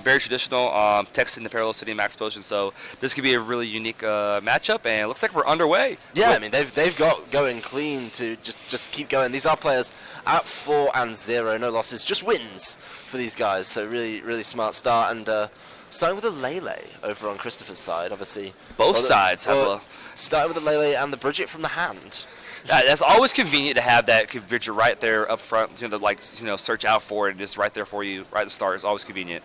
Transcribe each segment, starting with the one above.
Very traditional, Texan to Parallel City Max Potion. So this could be a really unique matchup, and it looks like we're underway. Yeah, I mean they've got going clean to just keep going. These are players at 4-0, no losses, just wins for these guys. So really smart start, and starting with a Lele over on Christopher's side, obviously. Both sides have a... Starting with the Lele and the Bridget from the hand. Yeah, that's always convenient to have that Bridget right there up front, to search out for it, and just right there for you, right at the start. It's always convenient.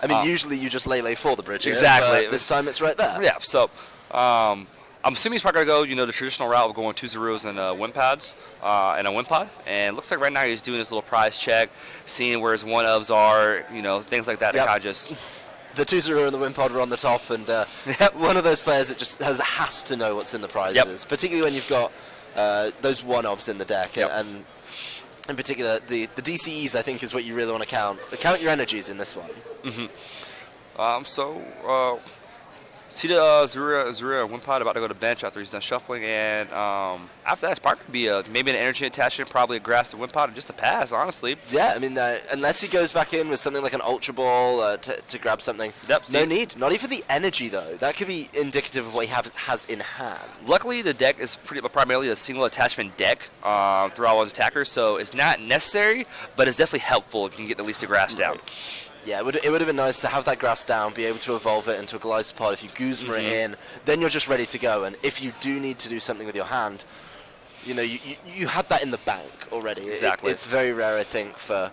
I mean, usually you just Lele for the Bridget. Exactly. But this time it's right there. Yeah, so I'm assuming he's probably going to go, the traditional route of going 2 zeros and Win Pads and a Win Pod. And it looks like right now he's doing his little prize check, seeing where his 1-ofs are, things like that. Yep. To kind of just... The 2-0 and the Win Pod are on the top, and one of those players that just has to know what's in the prizes, particularly when you've got those 1-ofs in the deck, and in particular the DCEs I think is what you really want to count. Count your energies in this one. See the Zura Win Pod about to go to bench after he's done shuffling, and after that it's probably going to be maybe an energy attachment, probably a grass to Win Pod, or just a pass, honestly. Yeah, I mean, unless he goes back in with something like an Ultra Ball to grab something, no need. Not even the energy, though. That could be indicative of what he has in hand. Luckily, the deck is primarily a single attachment deck through all his attackers, so it's not necessary, but it's definitely helpful if you can get at least the grass down. Yeah, it would have been nice to have that grass down, be able to evolve it into a Glycopod. If you Guzma it in, then you're just ready to go. And if you do need to do something with your hand, you have that in the bank already. Exactly. It's very rare, I think, for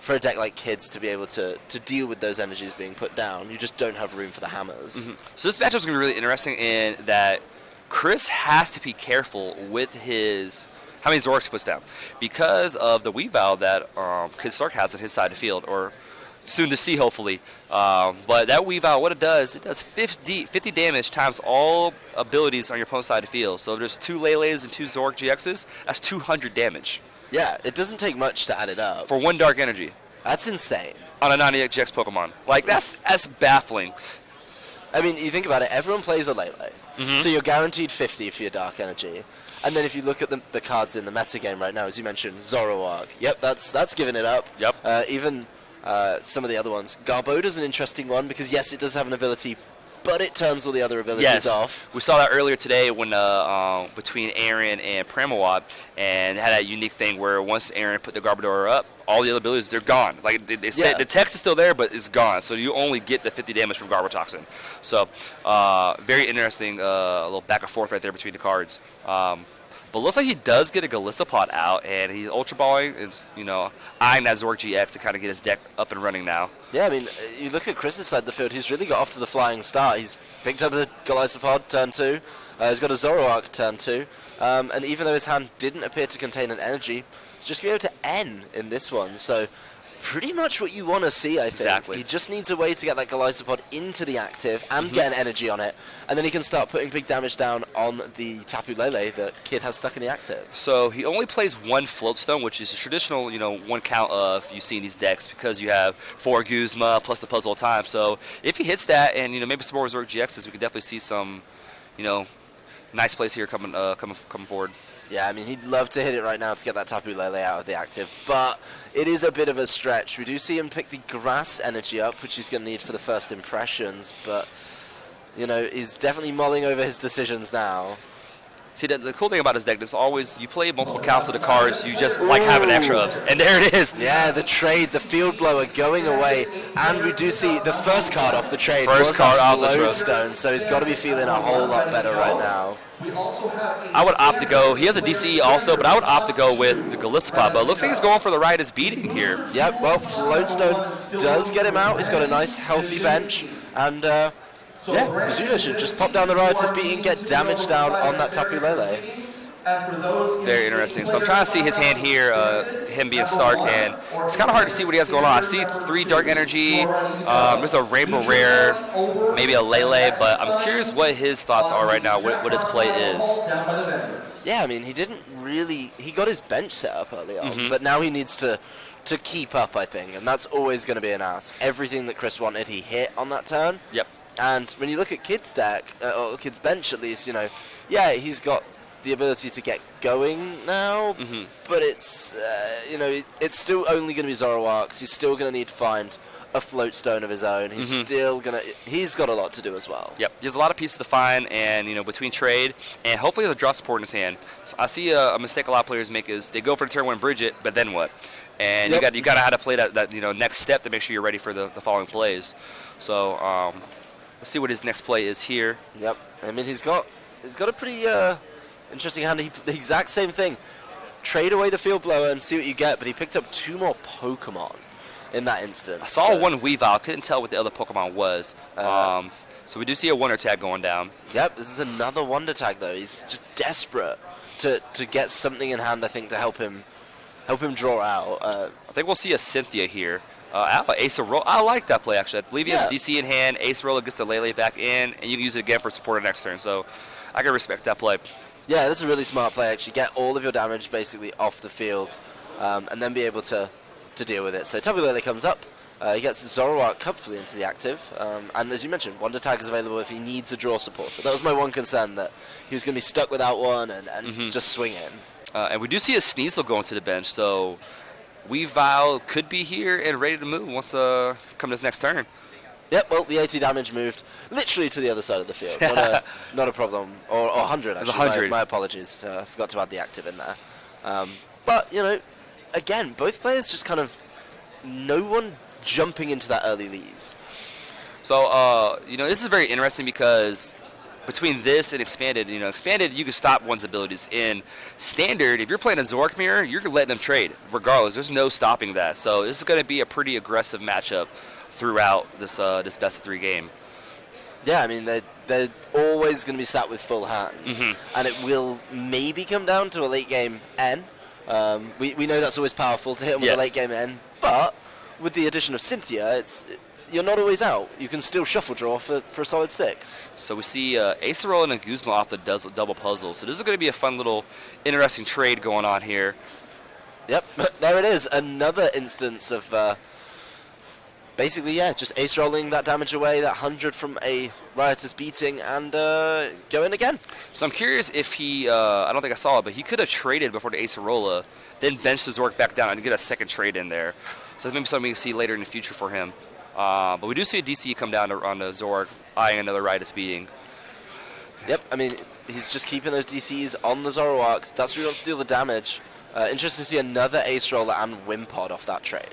a deck like Kids to be able to deal with those energies being put down. You just don't have room for the hammers. So this matchup is going to be really interesting in that Chris has to be careful with how many Zorks he puts down, because of the Weavile that Kid Stark has on his side of the field, or soon to see, hopefully. But that Weavile, what it does 50 damage times all abilities on your opponent's side of the field. So if there's 2 Leles and 2 Zork GXs, that's 200 damage. Yeah, it doesn't take much to add it up. For 1 Dark Energy. That's insane. On a 98 GX Pokemon. Like, that's baffling. I mean, you think about it, everyone plays a Lele. So you're guaranteed 50 for your Dark Energy. And then if you look at the cards in the meta game right now, as you mentioned, Zoroark. Yep, that's giving it up. Yep. Even some of the other ones. Garboda's an interesting one because, yes, it does have an ability, but it turns all the other abilities off. We saw that earlier today when between Aaron and Pramawad, and had that unique thing where once Aaron put the Garbodor up, all the other abilities, they're gone. Like they said, the text is still there, but it's gone. So you only get the 50 damage from Garbotoxin. So very interesting little back and forth right there between the cards. But it looks like he does get a Galissapod out, and he's Ultra Balling, is, eyeing that Zork GX to kind of get his deck up and running now. Yeah, I mean, you look at Chris's side of the field, he's really got off to the flying start. He's picked up a Galissapod, turn 2. He's got a Zoroark, turn 2. And even though his hand didn't appear to contain an energy, he's just going to go to N in this one. So pretty much what you want to see, I think. Exactly. He just needs a way to get that Galissapod into the active and get an energy on it, and then he can start putting big damage down on the Tapu Lele that Kid has stuck in the active. So he only plays 1 Floatstone, which is a traditional, 1 count of you see in these decks, because you have 4 Guzma plus the puzzle time. So if he hits that, and maybe some more Zork GXs, we could definitely see some, nice plays here coming forward. Yeah, I mean, he'd love to hit it right now to get that Tapu Lele out of the active, but it is a bit of a stretch. We do see him pick the Grass Energy up, which he's going to need for the first impressions, but, he's definitely mulling over his decisions now. See, the cool thing about his deck is always you play multiple counts of the cards, you just like having extra ups. And there it is. Yeah, the trade, the Field Blower going away. And we do see the first card off the trade. First card off the trade. Stone, so he's got to be feeling a whole lot better right now. I would opt to go. He has a DCE also, but I would opt to go with the Galissapod. But it looks like he's going for the Riotous Beating here. Yep, well, Floatstone does get him out. He's got a nice, healthy bench. And, Missoula should just pop down the Riotous Beating, get damage down on that Tapu Lele. Very interesting. So I'm trying to see his hand here, him being Stark, and it's kind of hard to see what he has going on. I see 3 Dark Energy, there's a Rainbow Rare, maybe a Lele, but I'm curious what his thoughts are right now, what his play is. Yeah, I mean, he got his bench set up early on, but now he needs to keep up, I think, and that's always going to be an ask. Everything that Chris wanted, he hit on that turn. Yep. And when you look at Kid's deck, or Kid's bench at least, he's got the ability to get going now, but it's, it's still only going to be Zoroarks. He's still going to need to find a float stone of his own. He's still gonna. He's got a lot to do as well. Yep, he has a lot of pieces to find, and between trade and hopefully there's a draw support in his hand. So I see a mistake a lot of players make is they go for the turn one Bridget, but then what? And you got to how to play that next step to make sure you're ready for the following plays. So let's see what his next play is here. Yep, I mean he's got a pretty interesting hand. The exact same thing. Trade away the field blower and see what you get, but he picked up 2 more Pokemon in that instance. I saw one Weavile. Couldn't tell what the other Pokemon was. So we do see a Wonder Tag going down. Yep, this is another Wonder Tag though. He's just desperate to get something in hand, I think, to help him draw out. I think we'll see a Cynthia here. Acerola. I like that play actually. I believe he has a DC in hand. Acerola gets the Lele back in, and you can use it again for support next turn. So I can respect that play. Yeah, that's a really smart play. Actually, get all of your damage basically off the field, and then be able to deal with it. So Tapu Lele comes up. He gets Zoroark comfortably into the active, and as you mentioned, Wonder Tag is available if he needs a draw support. So that was my one concern, that he was going to be stuck without one and just swing in. And we do see a Sneasel going to the bench, so Weavile could be here and ready to move once come this next turn. Yep, well, the 80 damage moved literally to the other side of the field. Not a problem. Or 100, actually. 100. My apologies. I forgot to add the active in there. But, again, both players just kind of... No one jumping into that early leads. So, this is very interesting because between this and Expanded, Expanded, you can stop one's abilities. In Standard, if you're playing a Zoroark Mirror, you're letting them trade regardless. There's no stopping that. So this is going to be a pretty aggressive matchup throughout this best-of-3 game. Yeah, I mean, they're always going to be sat with full hands. And it will maybe come down to a late-game N. We know that's always powerful to hit them with a late-game N. But with the addition of Cynthia, you're not always out. You can still shuffle draw for a solid 6. So we see Acerola and a Guzma off the double puzzle. So this is going to be a fun little interesting trade going on here. Yep, there it is. Another instance of basically, just ace rolling that damage away, that 100 from a Riotous beating, and go in again. So I'm curious if he, I don't think I saw it, but he could have traded before the Acerola, then benched the Zoroark back down and get a second trade in there. So that's maybe something we can see later in the future for him. But we do see a DC come down on the Zoroark, eyeing another Riotous beating. Yep, I mean, he's just keeping those DCs on the Zoroarks. That's where he wants to deal the damage. Interesting to see another Ace Roller and Wimpod off that trade.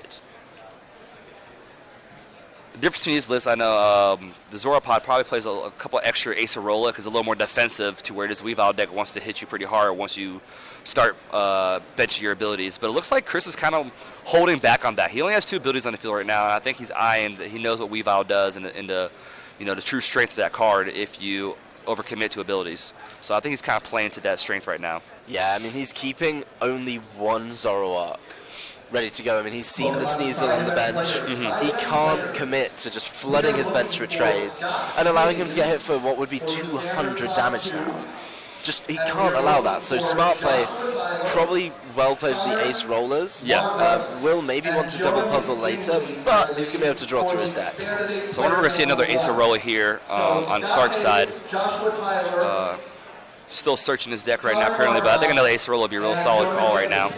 The difference between these lists, I know the Zoropod probably plays a couple extra Acerola because it's a little more defensive to where this Weavile deck wants to hit you pretty hard once you start benching your abilities. But it looks like Chris is kind of holding back on that. He only has 2 abilities on the field right now, and I think he's eyeing that he knows what Weavile does and the true strength of that card if you overcommit to abilities. So I think he's kind of playing to that strength right now. Yeah, I mean, he's keeping only one Zoroark ready to go. I mean, he's seen the Sneasel on the bench. He can't commit to just flooding his bench with trades and allowing him to get hit for what would be 200 damage now. He can't allow that. So smart play, probably well played with the Ace Rollers. Yeah. Will maybe want to double puzzle later, but he's going to be able to draw through his deck. So I wonder if we're going to see another Acerola here on Stark's side. Still searching his deck right now currently, but I think another Acerola would be a real solid call right now.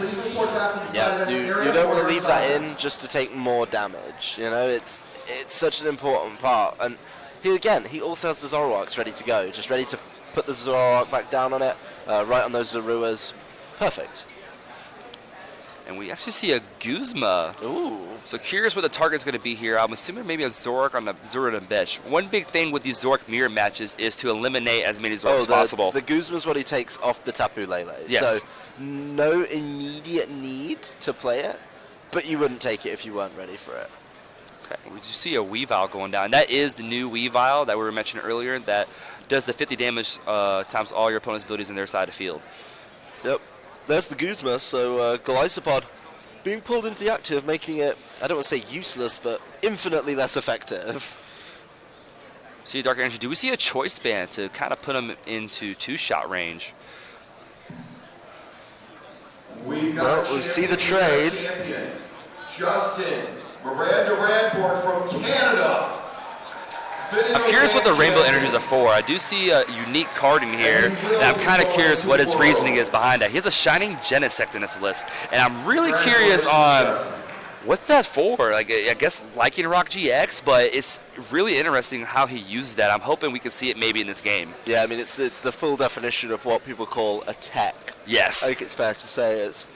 Yeah, you don't want to leave that in just to take more damage. It's such an important part. And he also has the Zoroarks ready to go, just ready to put the Zoroark back down on it, right on those Zoruas. Perfect. And we actually see a Guzma. Ooh. So curious what the target's going to be here. I'm assuming maybe a Zoroark on the Zoroark bench. One big thing with these Zoroark mirror matches is to eliminate as many Zoroarks as possible. The Guzma's what he takes off the Tapu Lele. Yes. So no immediate need to play it, but you wouldn't take it if you weren't ready for it. Okay. We do see a Weavile going down. That is the new Weavile that we were mentioning earlier that does the 50 damage times all your opponent's abilities in their side of the field. Yep. There's the Guzma, so Golisopod being pulled into the active, making it, I don't want to say useless, but infinitely less effective. See, Dark Energy, do we see a choice band to kind of put him into 2-shot range? We'll see the trade. Justin Miranda Radborn from Canada. I'm curious what the Rainbow Energies are for. I do see a unique card in here, and I'm kind of curious what his reasoning is behind that. He has a Shining Genesect in this list, and I'm really curious on What's that for? Like, I guess Lycan Rock GX, but it's really interesting how he uses that. I'm hoping we can see it maybe in this game. Yeah, I mean, it's the full definition of what people call a tech. Yes. I think it's fair to say it's,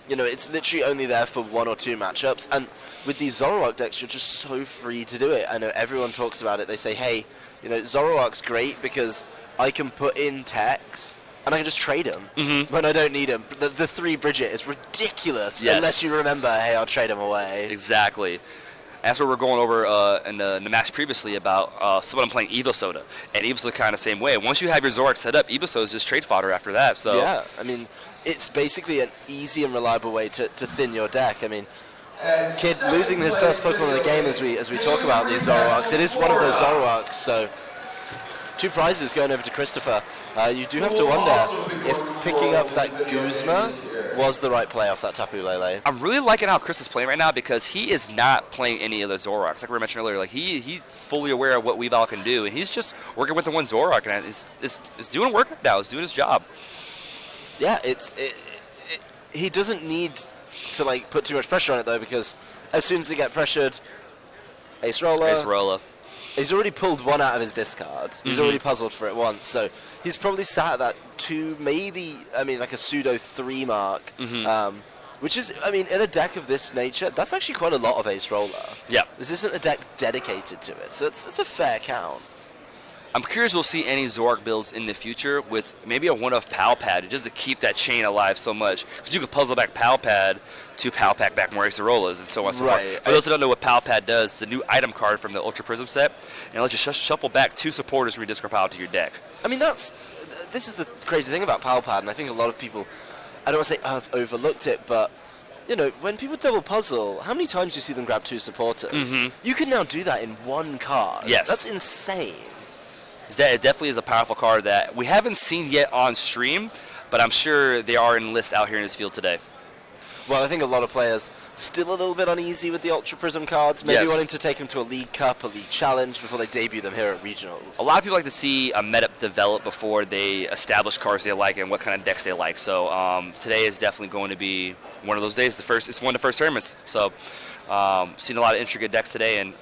it's literally only there for 1 or 2 matchups, and with these Zoroark decks, you're just so free to do it. I know everyone talks about it. They say, hey, Zoroark's great because I can put in techs, and I can just trade them when I don't need them. The 3 Bridget is ridiculous unless you remember, hey, I'll trade them away. Exactly. That's what we're going over in the match previously about someone playing Evo Soda. And Evo Soda kind of the same way. Once you have your Zoroark set up, Evo Soda is just trade fodder after that. So yeah, I mean, it's basically an easy and reliable way to thin your deck. I mean, Kid losing his first Pokemon of the game as we talk about these Zoroarks. It is one of those Zoroarks, so 2 prizes going over to Christopher. You do have to wonder if picking up that Guzma was the right play off that Tapu Lele. I'm really liking how Chris is playing right now because he is not playing any other Zoroarks. Like we mentioned earlier, like he's fully aware of what Weavile can do, and he's just working with the one Zoroark, and it's doing work now. It's doing his job. Yeah, he doesn't need to put too much pressure on it though, because as soon as he get pressured, Ace Roller. He's already pulled 1 out of his discard. He's already puzzled for it once, so he's probably sat at that 2, maybe, like a pseudo 3 mark, which is, in a deck of this nature, that's actually quite a lot of Ace Roller. Yeah. This isn't a deck dedicated to it, so it's a fair count. I'm curious we'll see any Zoroark builds in the future with maybe a one-off Pal Pad just to keep that chain alive so much. Because you could puzzle back Pal Pad to Pal Pack back more Acerolas and so on and so forth. For those who don't know what Pal Pad does, it's a new item card from the Ultra Prism set, and it lets you shuffle back 2 supporters when you discard Pal to your deck. I mean, this is the crazy thing about Pal Pad, and I think a lot of people, I don't want to say have overlooked it, but when people double puzzle, how many times do you see them grab 2 supporters? You can now do that in 1 card. Yes. That's insane. It definitely is a powerful card that we haven't seen yet on stream, but I'm sure they are in lists out here in this field today. Well, I think a lot of players still a little bit uneasy with the Ultra Prism cards, maybe wanting to take them to a League Cup, a League Challenge before they debut them here at Regionals. A lot of people like to see a meta develop before they establish cards they like and what kind of decks they like. So today is definitely going to be one of those days. It's one of the first tournaments. So seen a lot of intricate decks today, and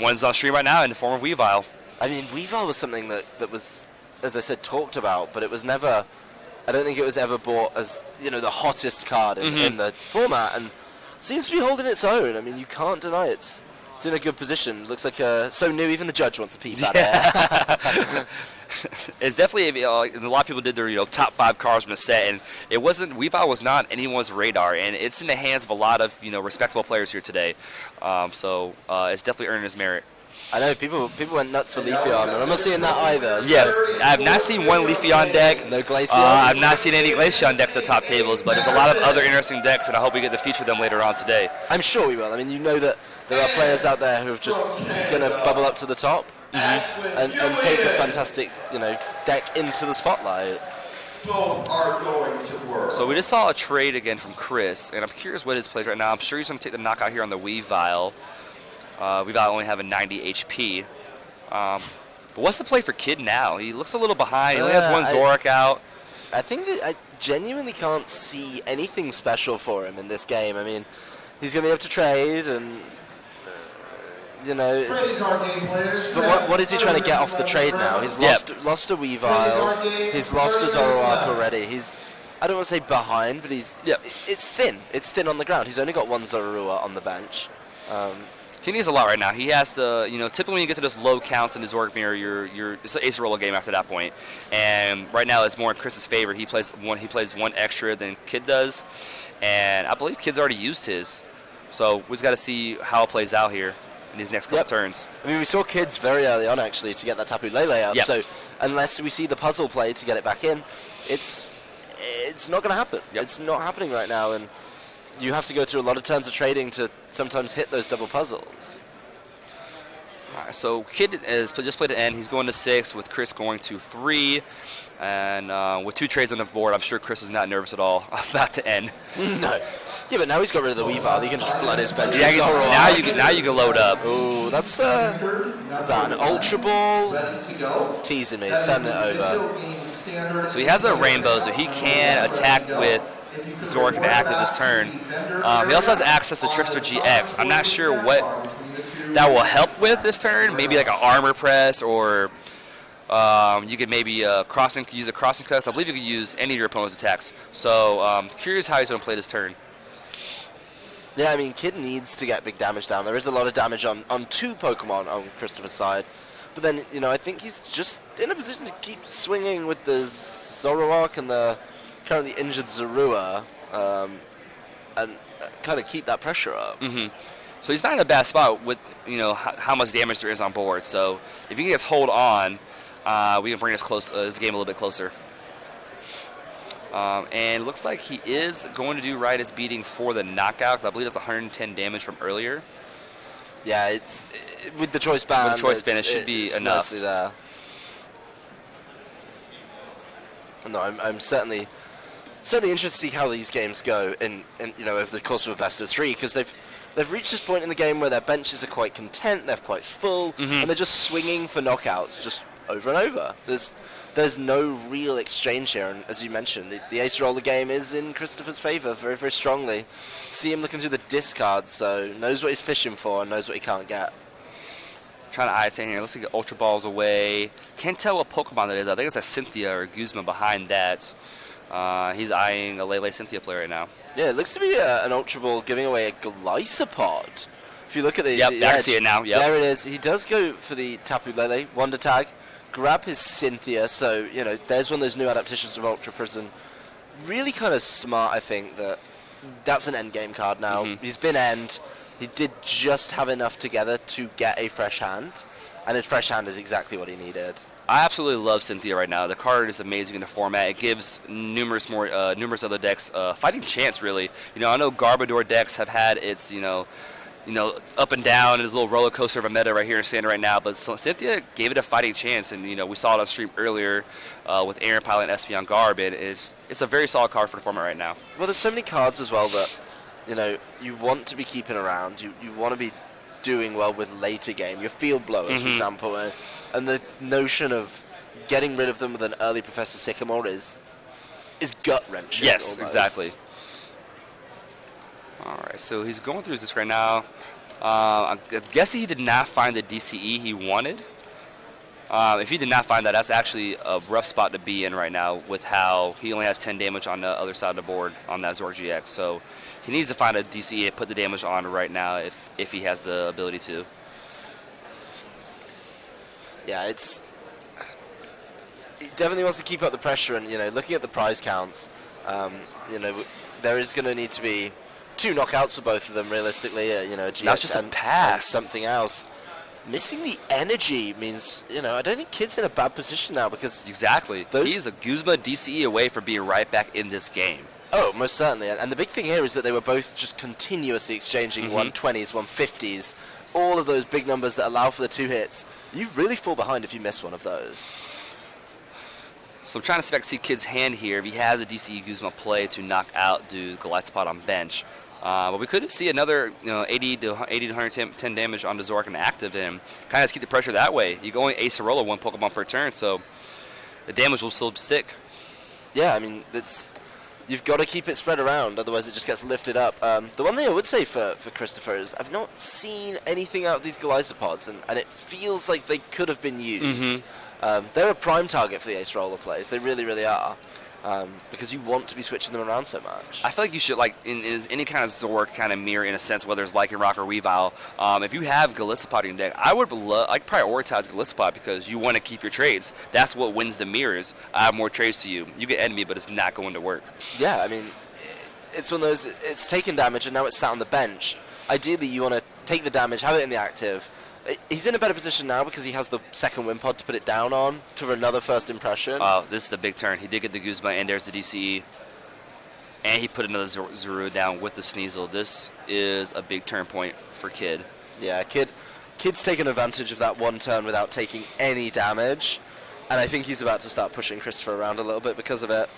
one's on stream right now in the form of Weavile. I mean, Weavile was something that was, as I said, talked about, but it was never, I don't think it was ever bought as, the hottest card in the format, and seems to be holding its own. I mean, you can't deny it's in a good position. Looks like so new, even the judge wants a peep at it. It's definitely, a lot of people did their, top 5 cards from the set, and Weavile was not on anyone's radar, and it's in the hands of a lot of, respectable players here today. So it's definitely earning its merit. I know, people went nuts for Leafeon, and I'm not seeing that either. So. Yes, I have not seen one Leafeon deck. No Glaceon? I've not seen any Glaceon decks at the top tables, but there's a lot of other interesting decks, and I hope we get to feature them later on today. I'm sure we will. I mean, that there are players out there who are just going to bubble up to the top and take a fantastic, deck into the spotlight. Both are going to work. So we just saw a trade again from Chris, and I'm curious what his plays right now. I'm sure he's going to take the knockout here on the Weavile. Weavile only have a 90 HP. But what's the play for Kid now? He looks a little behind. He only has 1 Zoroark out. I think that I genuinely can't see anything special for him in this game. I mean, he's going to be able to trade and, But what is he trying to get off the trade now? He's lost a Weavile. He's lost a Zoroark already. I don't want to say behind, but it's thin. It's thin on the ground. He's only got 1 Zorua on the bench. He needs a lot right now. He has to, typically when you get to those low counts in his Zoroark mirror, it's an Acerola game after that point. And right now it's more in Chris's favor. He plays 1 extra than Kid does, and I believe Kid's already used his. So we just got to see how it plays out here in these next couple turns. I mean, we saw Kids very early on actually to get that Tapu Lele out. So unless we see the puzzle play to get it back in, it's not going to happen. It's not happening right now, and you have to go through a lot of turns of trading to sometimes hit those double puzzles. All right, so Kid has just played an end. He's going to 6 with Chris going to 3. And with 2 trades on the board, I'm sure Chris is not nervous at all about to end. No. Yeah, but now he's got rid of the Weavile. He can just flood his bench. Yeah, now you can load up. Ooh, that's is that an Ultra Ball? It's teasing me. Send it over. So he has a Rainbow, so he can attack with Zora can active this turn. He also has access to Trickster GX. I'm not sure what that will help with this turn. Maybe like an armor press, or you could maybe use a crossing cuts. I believe you could use any of your opponent's attacks. So curious how he's going to play this turn. Yeah, I mean, Kid needs to get big damage down. There is a lot of damage on two Pokemon on Christopher's side. But then, you know, I think he's just in a position to keep swinging with the Zoroark and the currently injured Zorua, and kind of keep that pressure up. So he's not in a bad spot with, you know, how much damage there is on board. So if he can just hold on, we can bring this game a little bit closer. And it looks like he is going to do Riotous Beating for the knockout, because I believe it's 110 damage from earlier. Yeah, it's with the choice band. With the choice band, it should be enough. There. No, I'm certainly interested to see how these games go in you know, over the course of a best of 3, because they've reached this point in the game where their benches are quite content, they're quite full, and they're just swinging for knockouts just over and over. There's no real exchange here, and as you mentioned, the Ace Roller game is in Christopher's favour very, very strongly. See him looking through the discard, so knows what he's fishing for and knows what he can't get. Trying to ice in here. Looks like the Ultra Ball's away. Can't tell what Pokemon that is. I think it's a Cynthia or Guzma behind that. He's eyeing a Lele Cynthia player right now. Yeah, it looks to be an Ultra Ball giving away a Glisopod. If you look at the I can see it now. Yep. There it is. He does go for the Tapu Lele Wonder Tag. Grab his Cynthia, so, you know, there's one of those new adaptations of Ultra Prison. Really kind of smart, I think, that's an endgame card now. He's been end. He did just have enough together to get a fresh hand, and his fresh hand is exactly what he needed. I absolutely love Cynthia right now. The card is amazing in the format. It gives numerous other decks fighting chance, really. You know, I know Garbodor decks have had its, you know, up and down, and this little roller coaster of a meta right here in Santa right now. But Cynthia gave it a fighting chance, and, you know, we saw it on stream earlier with Aaron Pilot and Espeon Garb, and it's a very solid card for the format right now. Well, there's so many cards as well that, you know, you want to be keeping around. You want to be doing well with later game. Your Field Blowers, for example, and the notion of getting rid of them with an early Professor Sycamore is gut-wrenching. Yes, almost. exactly. All right, so he's going through this right now. I'm guessing he did not find the DCE he wanted. If he did not find that, that's actually a rough spot to be in right now with how he only has 10 damage on the other side of the board on that Zork GX. So he needs to find a DCE and put the damage on right now if he has the ability to. Yeah, he definitely wants to keep up the pressure, and, you know, looking at the prize counts, you know, there is going to need to be 2 knockouts for both of them, realistically. You know, GX That's just a pass. And something else. Missing the energy means, you know, I don't think Kid's in a bad position now, because Exactly. He's a Guzma DCE away from being right back in this game. Oh, most certainly. And the big thing here is that they were both just continuously exchanging 120s, 150s, all of those big numbers that allow for the 2 hits. You really fall behind if you miss one of those. So I'm trying to see if I can see Kid's hand here. If he has a DCE Guzma play to knock out Glisopod on bench. But we could see another, you know, 80 to 110 damage on the Zork and active him. Kind of keep the pressure that way. You can only Ace Arola 1 Pokemon per turn, so the damage will still stick. Yeah, I mean, you've got to keep it spread around, otherwise it just gets lifted up. The one thing I would say for Christopher is I've not seen anything out of these Glysopods, and it feels like they could have been used. They're a prime target for the Ace Roller plays. They really, really are. Because you want to be switching them around so much. I feel like you should, like, in any kind of Zork kind of mirror, in a sense, whether it's Lycanroc or Weavile, if you have Glisopod in your deck, I would prioritize Glisopod, because you want to keep your trades. That's what wins the mirrors. I have more trades to you. You get enemy, but it's not going to work. Yeah, I mean, it's one of those, it's taken damage and now it's sat on the bench. Ideally, you want to take the damage, have it in the active. He's in a better position now because he has the second Wimpod to put it down on to another first impression. Oh, this is the big turn. He did get the Guzma, and there's the DCE. And he put another Zorua down with the Sneasel. This is a big turn point for Kid. Yeah, Kid's taken advantage of that one turn without taking any damage. And I think he's about to start pushing Christopher around a little bit because of it.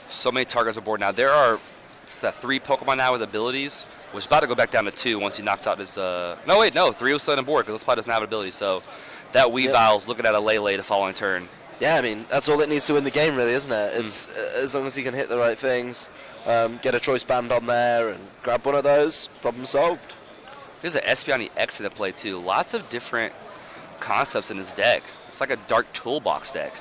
So many targets on board now. There are 3 Pokemon now with abilities, which is about to go back down to 2 once he knocks out his... 3 was still on board because this spot doesn't have an ability. So that Weavile's looking at a Lele the following turn. Yeah, I mean, that's all it needs to win the game, really, isn't it? It's as long as he can hit the right things, get a choice band on there, and grab one of those, problem solved. There's an Espioni X in the play, too. Lots of different concepts in his deck. It's like a dark toolbox deck.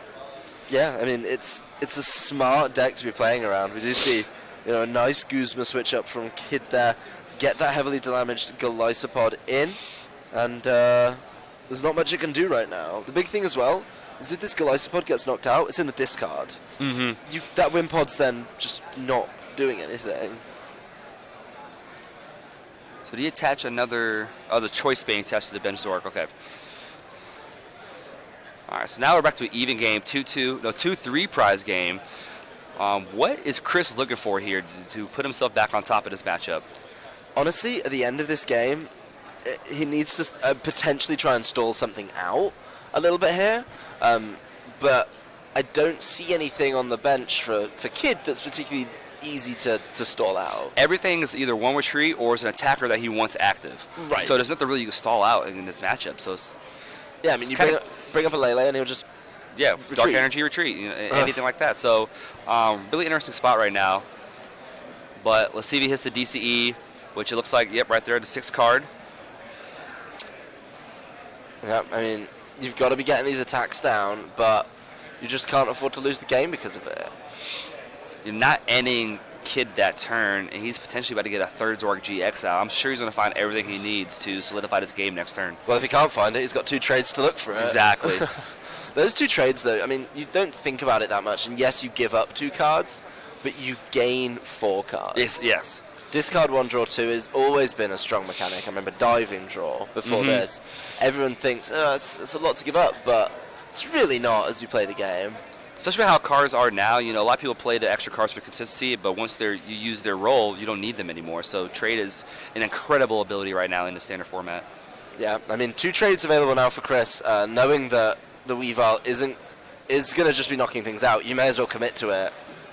Yeah, I mean, it's a smart deck to be playing around. We do see, a nice Guzma switch up from Kid there, get that heavily damaged Golisopod in, and there's not much it can do right now. The big thing as well is if this Golisopod gets knocked out, it's in the discard. Mm-hmm. That Wimpod's then just not doing anything. So do you attach another... Oh, the choice being attached to the bench Zork. Okay. All right, so now we're back to an even game, 2-3 prize game. What is Chris looking for here to put himself back on top of this matchup? Honestly, at the end of this game, he needs to potentially try and stall something out a little bit here. But I don't see anything on the bench for Kid that's particularly easy to stall out. Everything is either one retreat or is an attacker that he wants active. Right. So there's nothing really you can stall out in this matchup. So it's... Yeah, I mean, you bring up a Lele and he'll just retreat. Dark Energy retreat, anything like that. So really interesting spot right now. But let's see if he hits the DCE, which it looks like, right there, the 6th card. Yeah, I mean, you've got to be getting these attacks down, but you just can't afford to lose the game because of it. You're not ending Kid that turn, and he's potentially about to get a 3rd Zork GX out. I'm sure he's going to find everything he needs to solidify this game next turn. Well, if he can't find it, he's got 2 trades to look for it. Exactly. Those 2 trades, though, I mean, you don't think about it that much, and yes, you give up 2 cards, but you gain 4 cards. Yes. Discard 1, draw 2 has always been a strong mechanic. I remember diving draw before this. Everyone thinks, it's a lot to give up, but it's really not as you play the game. Especially how cards are now, a lot of people play the extra cards for consistency, but once you use their role, you don't need them anymore. So trade is an incredible ability right now in the standard format. Yeah, I mean, 2 trades available now for Chris, knowing that the Weavile is going to just be knocking things out. You may as well commit to it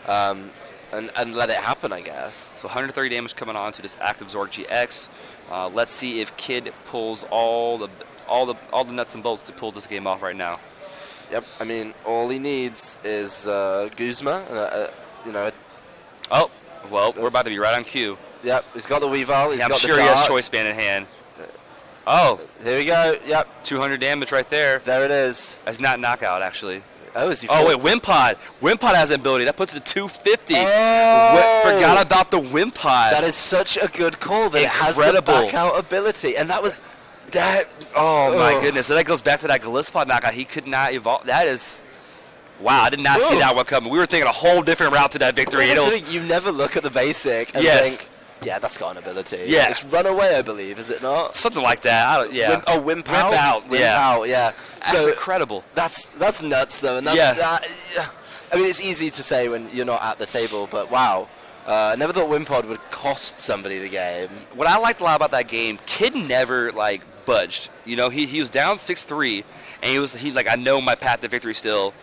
and let it happen, I guess. So 130 damage coming on to this active Zork GX. Let's see if Kid pulls all the nuts and bolts to pull this game off right now. Yep, I mean, all he needs is Guzma, Oh, well, we're about to be right on cue. Yep, he's got the Weavile, he's I'm got sure the he has dart. Choice Band in hand. Oh, Here we go, yep, 200 damage right there. there it is. That's not knockout, actually. Oh, is he Oh, full? wait, Wimpod. Wimpod has an ability. That puts it to 250. Oh! Forgot about the Wimpod. That is such a good call that it has the Incredible. back out ability, and that was... Oh my Ugh. goodness. So that goes back to that Galispod knockout. He could not evolve. That is... Wow, I did not see Ugh. that one coming. We were thinking a whole different route to that victory. Well, It that's was, the thing, you never look at the basic and Yes. think, yeah, that's got an ability. Yeah. It's Runaway, I believe, is it not? something like that. Wimp out? Wimp out, Wimp yeah. out, yeah. That's So incredible. that's nuts, though, and that's... Yeah. Yeah. I mean, it's easy to say when you're not at the table, but wow. I never thought Wimpod would cost somebody the game. What I liked a lot about that game, Kid never, budged. He was down 6-3, and he I know my path to victory still.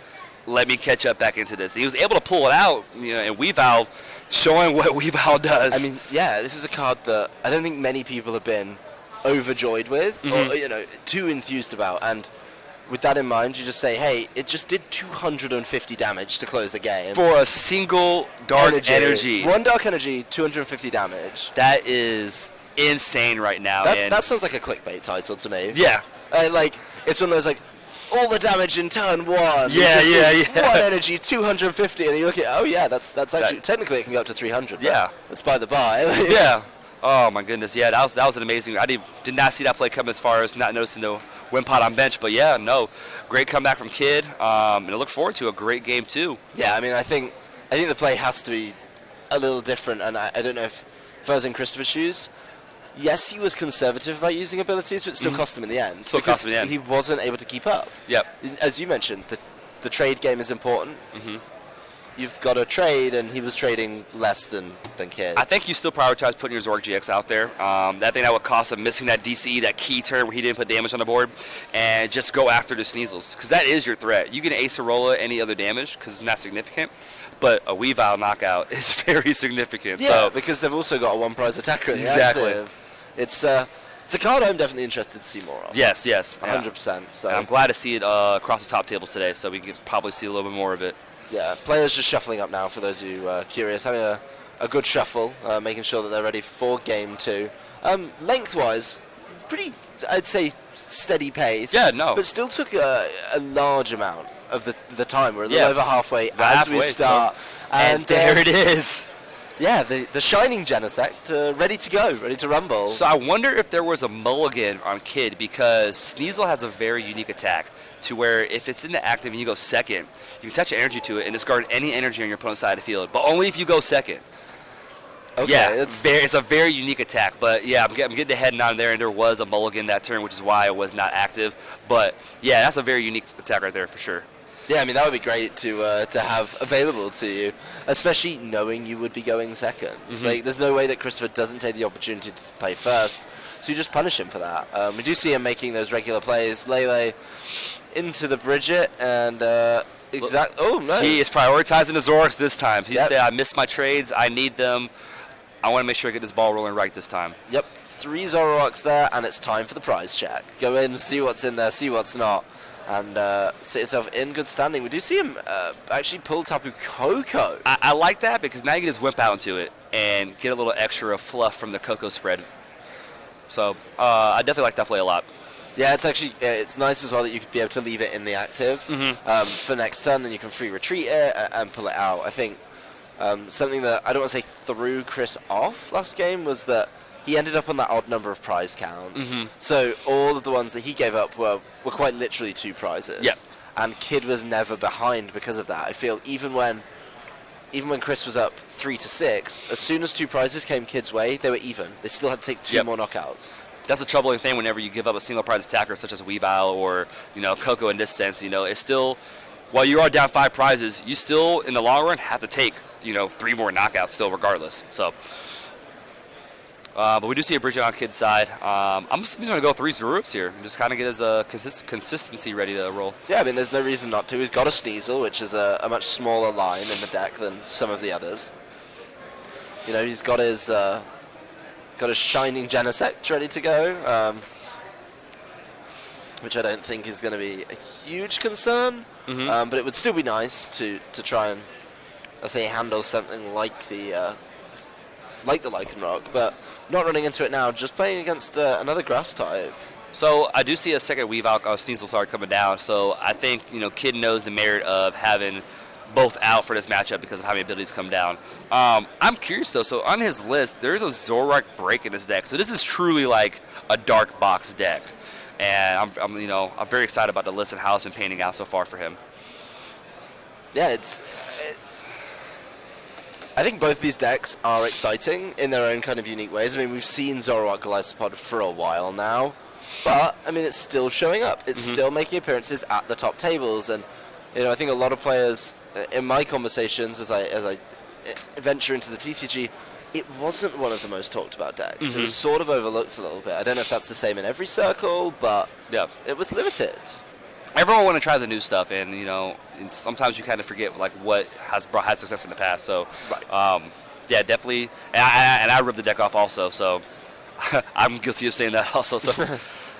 Let me catch up back into this. And he was able to pull it out, and Weavile showing what Weavile does. I mean, yeah, this is a card that I don't think many people have been overjoyed with, or, too enthused about, and with that in mind, you just say, hey, it just did 250 damage to close the game. for a single dark energy. 1 dark energy, 250 damage. That is insane right now. and That sounds like a clickbait title to me. yeah. It's one of those, all the damage in turn 1. Yeah. 1 energy, 250, and you look at, oh yeah, that's actually, technically it can go up to 300. but Yeah. That's by the by. Yeah. Oh my goodness. Yeah, that was an amazing. I did not see that play come as far as not noticing the Wimpod on bench, but yeah, no, great comeback from Kid. And I look forward to a great game too. Yeah, I mean, I think the play has to be a little different, and I don't know if I was in Christopher's shoes. Yes, he was conservative about using abilities, but it still cost him in the end. Still cost him in the end. He wasn't able to keep up. Yep. As you mentioned, the trade game is important. You've got to trade, and he was trading less than Kid. I think you still prioritize putting your Zork GX out there. That thing that would cost him missing that DCE, that key turn where he didn't put damage on the board, and just go after the Sneasels, because that is your threat. You can Ace Arola any other damage because it's not significant, but a Weavile knockout is very significant. Yeah, So because they've also got a 1 prize attacker in the Exactly. active. It's It's a card I'm definitely interested to see more of. Yes. 100%. So And I'm glad to see it across the top tables today, so we can probably see a little bit more of it. yeah, players just shuffling up now. For those of you curious, having a good shuffle, making sure that they're ready for game 2. Lengthwise, pretty, I'd say, steady pace. Yeah, no. But still took a large amount of the time. We're a little Yeah. over halfway as we start. And there it is. Yeah, the shining Genesect, ready to go, ready to rumble. So I wonder if there was a mulligan on Kid, because Sneasel has a very unique attack to where if it's in the active and you go second, you can attach energy to it and discard any energy on your opponent's side of the field, but only if you go second. Okay, Yeah, it's a very unique attack, but yeah, I'm getting the head nod there, and there was a mulligan that turn, which is why it was not active. But yeah, that's a very unique attack right there for sure. Yeah, I mean, that would be great to have available to you, especially knowing you would be going second. Like, there's no way that Christopher doesn't take the opportunity to play first, so you just punish him for that. We do see him making those regular plays. Lele into the Bridget, and oh, no. He is prioritizing the Zorks this time. He Yep. said, I missed my trades, I need them. I want to make sure I get this ball rolling right this time. Yep, 3 Zoroarks there, and it's time for the prize check. Go in, see what's in there, see what's not, and sit yourself in good standing. We do see him actually pull Tapu Koko. I like that, because now you can just whip out into it and get a little extra fluff from the Cocoa spread. So I definitely like that play a lot. Yeah, it's actually it's nice as well that you could be able to leave it in the active for next turn, then you can free retreat it and pull it out. I think something that I don't want to say threw Chris off last game was that he ended up on that odd number of prize counts. So all of the ones that he gave up were quite literally 2 prizes. Yeah. And Kid was never behind because of that. I feel even when Chris was up 3-6, as soon as 2 prizes came Kid's way, they were even. They still had to take 2 more knockouts. That's a troubling thing whenever you give up a single prize attacker such as Weavile or, Coco in this sense. It's still, while you are down 5 prizes, you still, in the long run, have to take, 3 more knockouts still regardless. So, but we do see a Bridget on Kid's side. I'm just going to go 3 Zorooks here and just kind of get his consistency ready to roll. Yeah, I mean, there's no reason not to. He's got a Sneasel, which is a much smaller line in the deck than some of the others. He's got his Shining Genesect ready to go, which I don't think is going to be a huge concern, but it would still be nice to try and, handle something like the Lycanroc, but not running into it now, just playing against another grass type. So I do see a second Weavile, Sneasel, coming down, so I think, Kid knows the merit of having both out for this matchup because of how many abilities come down. I'm curious though. So on his list, there's a Zoroark break in his deck. So this is truly like a dark box deck, and I'm very excited about the list and how it's been painting out so far for him. Yeah, I think both these decks are exciting in their own kind of unique ways. I mean, we've seen Zoroark Golisopod for a while now, but I mean, it's still showing up. It's still making appearances at the top tables, and I think a lot of players in my conversations as I venture into the TCG, it wasn't one of the most talked about decks. It was sort of overlooked a little bit. I don't know if that's the same in every circle, but yeah, it was limited. Everyone want to try the new stuff, and and sometimes you kind of forget like what has had success in the past. So, yeah, definitely. And I ripped the deck off also, so I'm guilty of saying that also. So.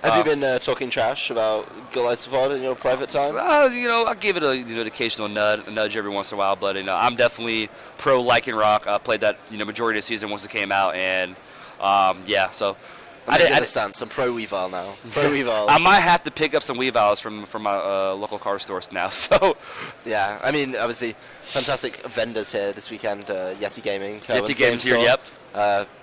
Have you been talking trash about Golisopod in your private time? I give it an occasional nudge every once in a while, but I'm definitely pro Lycanroc. I played that majority of the season once it came out, and yeah, so. I didn't understand. Some pro Weavile now. Pro Weavile. I might have to pick up some Weaviles from my local car stores now. So. Yeah, I mean, obviously, fantastic vendors here this weekend. Yeti Gaming. Yeti Gaming's here. Yep.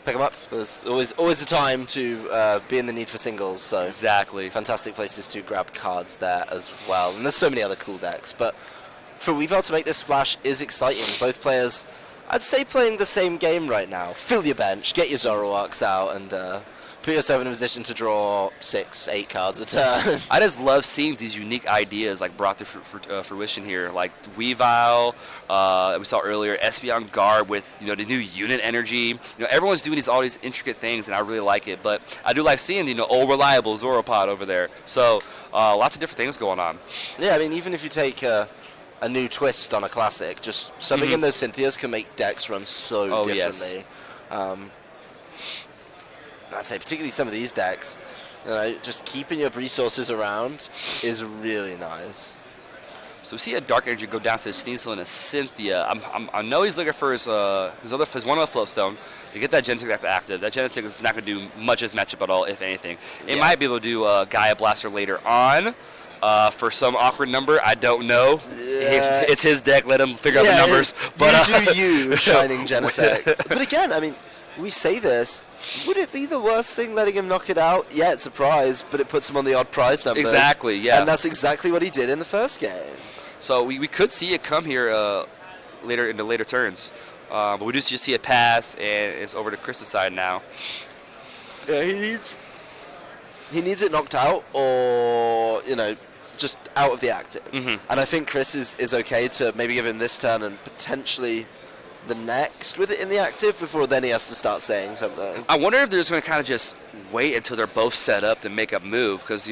Pick them up. There's always a time to be in the need for singles. So exactly. Fantastic places to grab cards there as well. And there's so many other cool decks. But for Weavile to make this splash is exciting. Both players, I'd say, playing the same game right now. Fill your bench, get your Zoroarks out, and put yourself in a position to draw 6-8 cards a turn. I just love seeing these unique ideas like brought to fruition here, like Weavile, we saw earlier, Espeon Guard with the new unit energy. Everyone's doing all these intricate things, and I really like it. But I do like seeing old reliable Zoropod over there. So lots of different things going on. Yeah, I mean, even if you take a new twist on a classic, just subbing in those Cynthias can make decks run so differently. Yes. I say particularly some of these decks, just keeping your resources around is really nice. So we see a Dark Energy go down to a Sneasel and a Cynthia. I know he's looking for his one other Floatstone to get that Genesect back to active. That Genesect is not going to do much as matchup at all, if anything. It might be able to do Gaia Blaster later on for some awkward number. I don't know. It's his deck. Let him figure out the numbers. But you Shining Genesect. But again, I mean, we say this. Would it be the worst thing letting him knock it out? Yeah, it's a prize, but it puts him on the odd prize numbers. Exactly, yeah. And that's exactly what he did in the first game. So we could see it come here later in the later turns. But we do just see it pass, and it's over to Chris's side now. Yeah, he needs it knocked out or, just out of the active. And I think Chris is okay to maybe give him this turn and potentially the next with it in the active before then he has to start saying something. I wonder if they're just going to kind of just wait until they're both set up to make a move because,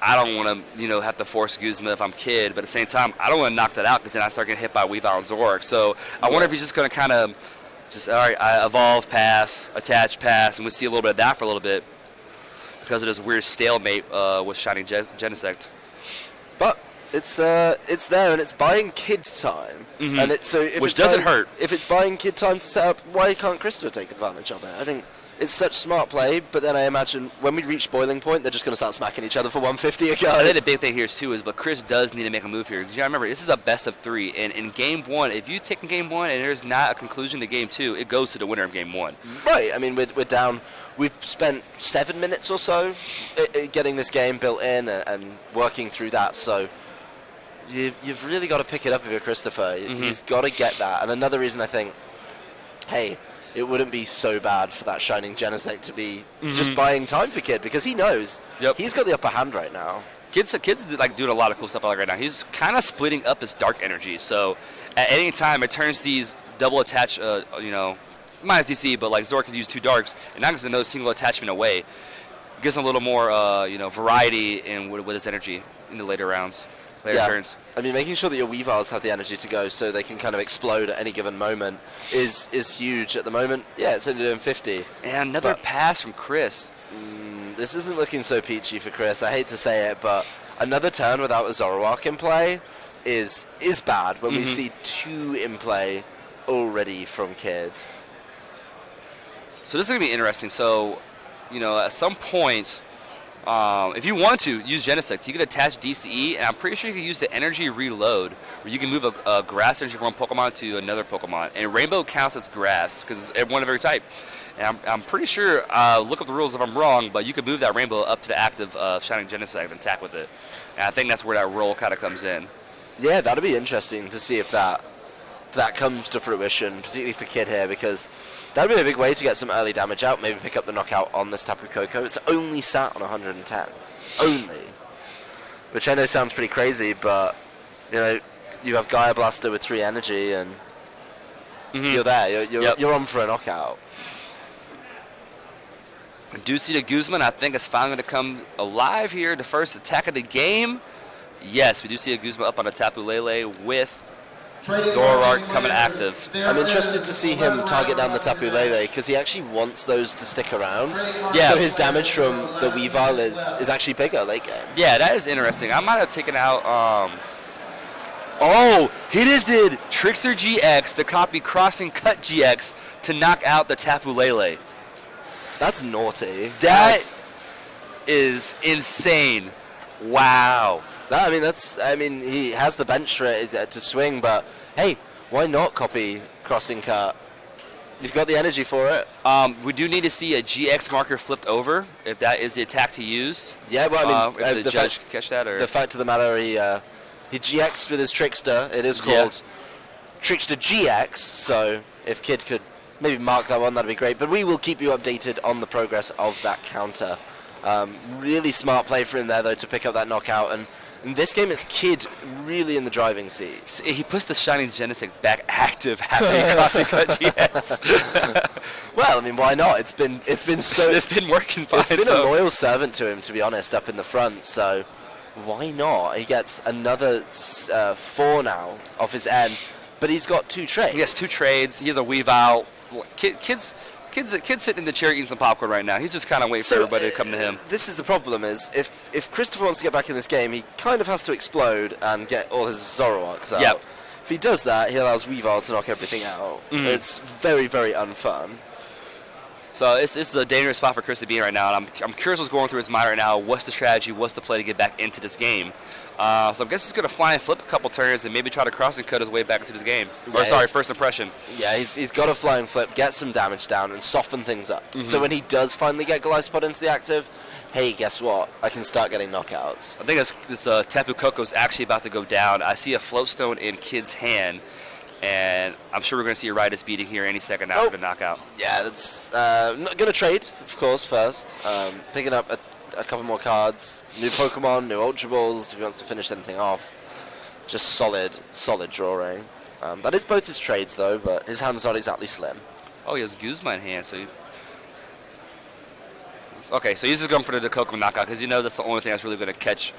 I don't want to, have to force Guzma if I'm Kid, but at the same time, I don't want to knock that out because then I start getting hit by Weavile and Zorak. So I wonder if he's just going to kind of just, all right, I evolve, pass, attach, pass, and we'll see a little bit of that for a little bit because of this weird stalemate with Shining Genesect. But it's there and it's buying Kid time, and which doesn't hurt. If it's buying Kid time to set up, why can't Krista take advantage of it? I think it's such smart play, but then I imagine when we reach boiling point, they're just going to start smacking each other for 150 a go. I think the big thing here too is, but Chris does need to make a move here. Because you gotta remember, this is a best of 3, and in game 1, if you take game 1 and there's not a conclusion to game 2, it goes to the winner of game 1. Right. I mean, we're down. We've spent 7 minutes or so getting this game built in and working through that. So you've really got to pick it up if you're Christopher. He's got to get that. And another reason I think, hey, it wouldn't be so bad for that Shining Genesect to be just buying time for Kid because he knows he's got the upper hand right now. Kid's like doing a lot of cool stuff right now. He's kind of splitting up his Dark Energy. So at any time, it turns these double attach, minus DC, but like Zor can use 2 Darks and not just another single attachment away. Gives him a little more, variety in with his energy in the later rounds. Later turns. I mean, making sure that your Weaviles have the energy to go so they can kind of explode at any given moment is huge at the moment. Yeah, it's only doing 50. And another pass from Chris. This isn't looking so peachy for Chris. I hate to say it, but another turn without a Zoroark in play is bad when we see 2 in play already from Kid. So this is going to be interesting. So, at some point, if you want to use Genesect, you can attach DCE, and I'm pretty sure you can use the Energy Reload, where you can move a Grass Energy from one Pokemon to another Pokemon. And Rainbow counts as Grass, because it's one of every type. And I'm pretty sure, look up the rules if I'm wrong, but you can move that Rainbow up to the active Shining Genesect and attack with it. And I think that's where that roll kind of comes in. Yeah, that'll be interesting to see if that comes to fruition, particularly for Kid here, because that would be a big way to get some early damage out, maybe pick up the knockout on this Tapu Koko. It's only sat on 110. Only. Which I know sounds pretty crazy, but, you have Gaia Blaster with 3 energy, and you're there. You're on for a knockout. Do see the Guzman, I think, is finally going to come alive here. The first attack of the game. Yes, we do see a Guzman up on a Tapu Lele with Zoroark coming active. I'm interested to see him target down the Tapu Lele because he actually wants those to stick around. Yeah. So his damage from the Weavile is actually bigger late game. Yeah, that is interesting. I might have taken out. Oh, he just did Trickster GX to copy Crossing Cut GX to knock out the Tapu Lele. That's naughty. That is insane. Wow. I mean, he has the bench to swing, but hey, why not copy Crossing Cut? You've got the energy for it. We do need to see a GX marker flipped over, if that is the attack he used. Yeah, well, I mean, if the judge can catch that, or the fact of the matter, he GX'd with his Trickster. It is called Trickster GX. So if Kid could maybe mark that one, that'd be great. But we will keep you updated on the progress of that counter. Really smart play for him there, though, to pick up that knockout. And in this game, it's Kid really in the driving seat. He puts the Shining Genesect back active after he Crossing Cut GX. Well, I mean, why not? It's been working fine. It's been a loyal servant to him, to be honest, up in the front. So why not? He gets another 4 now off his end, but he's got 2 trades. He has 2 trades. He has a Weavile. Kid's Kid's sitting in the chair eating some popcorn right now. He's just kind of waiting for everybody to come to him. This is the problem: is if Christopher wants to get back in this game, he kind of has to explode and get all his Zoroarks out. Yep. If he does that, he allows Weavile to knock everything out. It's very, very unfun. So this is a dangerous spot for Chris to be in right now, and I'm curious what's going through his mind right now. What's the strategy? What's the play to get back into this game? So I guess he's going to fly and flip a couple turns and maybe try to cross and cut his way back into this game. Yeah, or sorry, first impression. Yeah, he's got to fly and flip, get some damage down, and soften things up. So when he does finally get Golisopod into the active, hey, guess what? I can start getting knockouts. I think this Tapu Koko is actually about to go down. I see a float stone in Kid's hand, and I'm sure we're going to see a Ridus beating here any second after the knockout. Yeah, that's not going to trade, of course, first. Picking up a couple more cards, new Pokemon, new Ultra Balls, if he wants to finish anything off. Just solid drawing. That is both his trades, though, but his hand's not exactly slim. Oh, he has Guzma in hand, so okay, so he's just going for the Koko knockout because that's the only thing that's really going to catch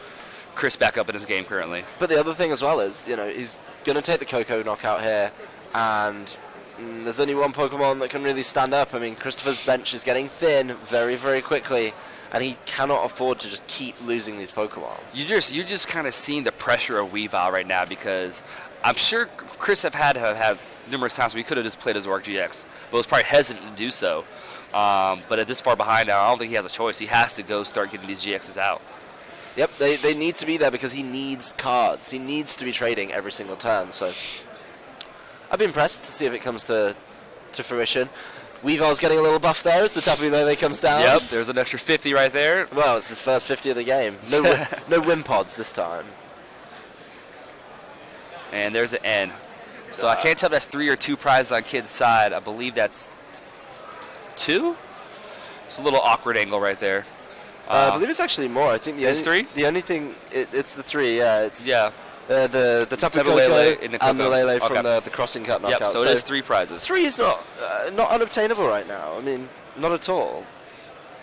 Chris back up in his game currently. But the other thing as well is, he's going to take the Koko knockout here, and there's only one Pokemon that can really stand up. I mean, Christopher's bench is getting thin very, very quickly, and he cannot afford to just keep losing these Pokemon. You're just kind of seeing the pressure of Weavile right now because I'm sure Chris have numerous times where he could have just played his Zoroark GX, but was probably hesitant to do so. But at this far behind now, I don't think he has a choice. He has to go start getting these GXs out. Yep, they need to be there because he needs cards. He needs to be trading every single turn. So I'd be impressed to see if it comes to fruition. Weavile's getting a little buff there as the Tapu Lele comes down. Yep, there's an extra 50 right there. Well, it's his first 50 of the game. No Wimpods this time. And there's an N. So I can't tell if that's 3 or 2 prizes on Kid's side. I believe that's 2. It's a little awkward angle right there. I believe it's actually more. I think it's 3? The only thing, it's the 3, yeah. It's the Tapu Koko Lele and the Lele from the crossing cut knockout. Yep, so it is 3 prizes. 3 is not unobtainable right now. I mean, not at all.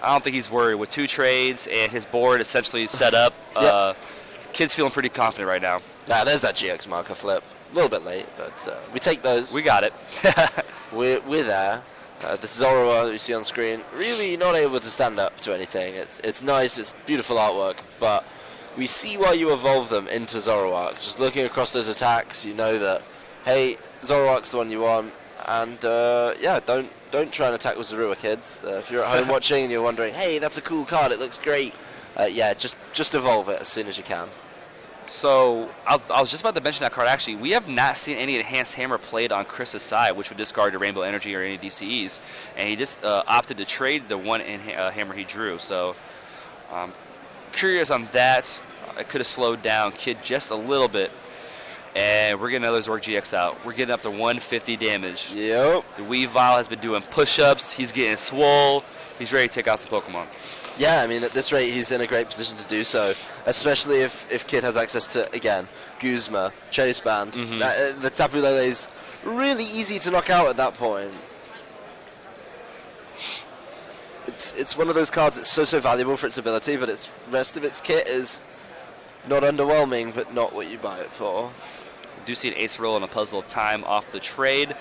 I don't think he's worried. With 2 trades and his board essentially set up, Kid's feeling pretty confident right now. Nah, there's that GX marker flip. A little bit late, but we take those. We got it. We're there. This Zoroark that we see on screen, really not able to stand up to anything. It's nice, it's beautiful artwork, but we see why you evolve them into Zoroark. Just looking across those attacks, you know that, hey, Zoroark's the one you want, and don't try and attack with Zorua, kids. If you're at home watching and you're wondering, hey, that's a cool card, it looks great, just evolve it as soon as you can. So I was just about to mention that card. Actually, we have not seen any Enhanced Hammer played on Chris's side, which would discard the Rainbow Energy or any DCEs, and he just opted to trade the one hammer he drew. So curious on that. It could have slowed down Kid just a little bit, and we're getting another Zoroark GX out. We're getting up to 150 damage. Yep. The Weavile has been doing push-ups. He's getting swole. He's ready to take out some Pokemon. Yeah, I mean, at this rate, he's in a great position to do so, especially if Kid has access to, again, Guzma, Chase Band. The Tapu Lele is really easy to knock out at that point. It's one of those cards that's so valuable for its ability, but its rest of its kit is not underwhelming, but not what you buy it for. We do see an Ace Roll and a Puzzle of Time off the trade.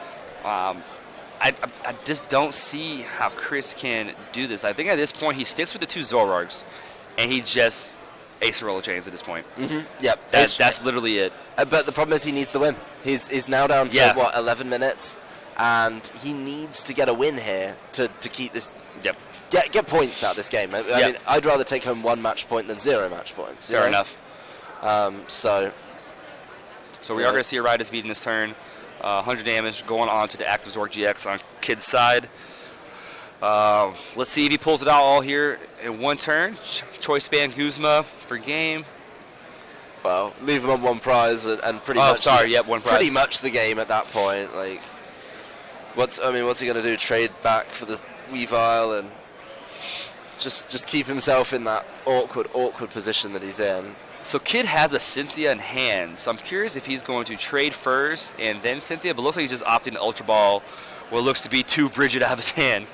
I just don't see how Chris can do this. I think at this point he sticks with the 2 Zoroarks, and he just Ace Roller chains at this point. Yep. That's literally it. But the problem is he needs the win. He's now down to, 11 minutes, and he needs to get a win here to keep this... Yep. Get points out of this game. I mean, I'd rather take home 1 match point than 0 match points. Fair enough. So we are going to see a Ridus beating this turn. 100 damage going on to the active Zoroark GX on Kid's side. Let's see if he pulls it out all here in one turn. Choice Band Guzma for game. Well, leave him on 1 prize and pretty much. One prize. Pretty much the game at that point. Like, what's he going to do? Trade back for the Weavile and just keep himself in that awkward position that he's in. So Kid has a Cynthia in hand, so I'm curious if he's going to trade first and then Cynthia, but it looks like he's just opting to Ultra Ball what looks to be 2 Bridget out of his hand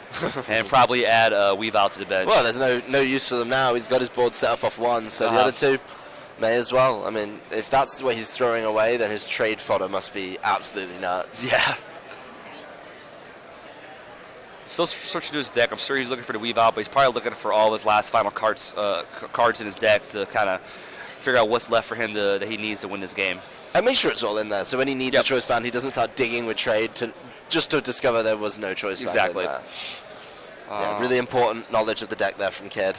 and probably add Weavile to the bench. Well, there's no use for them now. He's got his board set up off 1, so the other 2 may as well. I mean, if that's what he's throwing away, then his trade fodder must be absolutely nuts. Yeah. Still searching through his deck. I'm sure he's looking for the Weave Out, but he's probably looking for all of his last final cards in his deck to kind of figure out what's left for him that he needs to win this game. And make sure it's all in there, so when he needs a choice band, he doesn't start digging with trade just to discover there was no choice band in there. Yeah, really important knowledge of the deck there from Kid.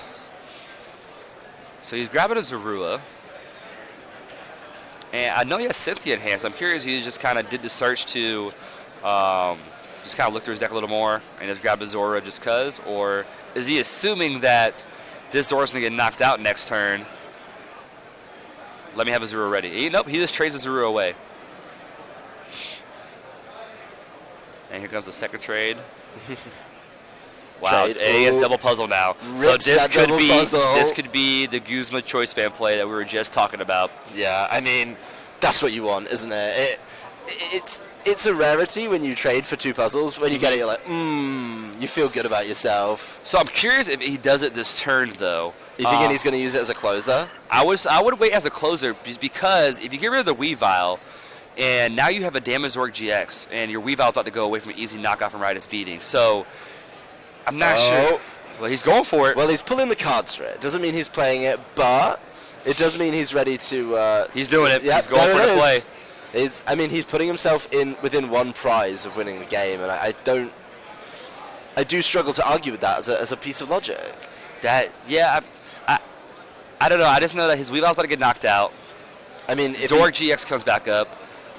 So he's grabbing a Zorua. And I know he has Cynthia in hand, so I'm curious if he just kind of did the search to just kind of look through his deck a little more and just grab a Zora just because? Or is he assuming that this Zora's going to get knocked out next turn? Let me have a Zorua ready. Nope, he just trades a Zorua away. And here comes the second trade. Wow, he has double puzzle now. So this could be the Guzma choice band play that we were just talking about. Yeah, I mean, that's what you want, isn't it? It's a rarity when you trade for 2 puzzles. When you get it, you're like, you feel good about yourself. So I'm curious if he does it this turn, though. You thinking he's going to use it as a closer? I would wait as a closer because if you get rid of the Weavile, and now you have a Damazorg GX, and your Weavile about to go away from an easy knockoff from Riotous Beating. So I'm not sure. Well, he's going for it. Well, he's pulling the cards for it. Doesn't mean he's playing it, but it does mean he's ready to... he's doing it. He's going for the play. I mean, he's putting himself within 1 prize of winning the game, and I do struggle to argue with that as a piece of logic. I don't know. I just know that his Weavile's about to get knocked out. I mean, if Zorg GX comes back up,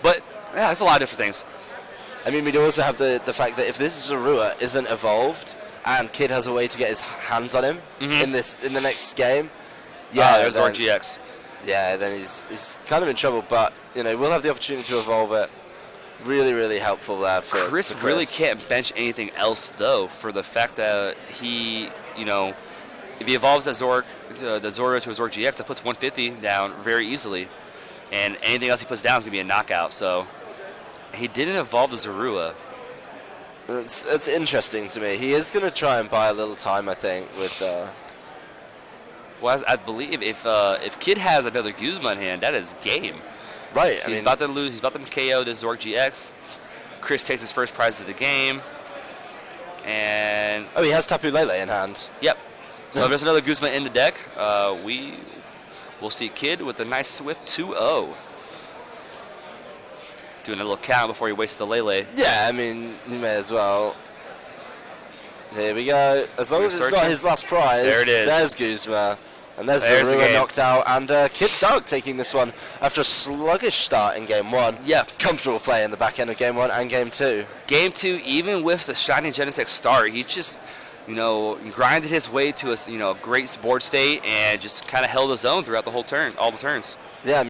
but yeah, it's a lot of different things. I mean, we'd also have the fact that if this Zorua isn't evolved and Kid has a way to get his hands on him in the next game, there's Zorg GX. Yeah, then he's kind of in trouble, but we'll have the opportunity to evolve it. Really, really helpful there for Chris. Really can't bench anything else though, for the fact that he, if he evolves that Zorg, the Zora to a Zorg GX, that puts 150 down very easily, and anything else he puts down is gonna be a knockout. So he didn't evolve the Zorua. It's interesting to me. He is gonna try and buy a little time, I think, with. Well, I believe if Kid has another Guzma in hand, that is game. Right. He's about to lose. He's about to KO this Zorg GX. Chris takes his first prize of the game. And he has Tapu Lele in hand. Yep. So if there's another Guzma in the deck, we will see Kid with a nice swift 2-0. Doing a little count before he wastes the Lele. Yeah, I mean, you may as well. Here we go. As long as it's not his last prize. There it is. There's Guzma. And there's Zorua knocked out. And Kid Stark taking this one after a sluggish start in Game 1. Yeah. Comfortable play in the back end of Game 1 and Game 2. Game 2, even with the Shining Genesect start, he just, grinded his way to a great board state and just kind of held his own throughout the whole turn, all the turns. Yeah.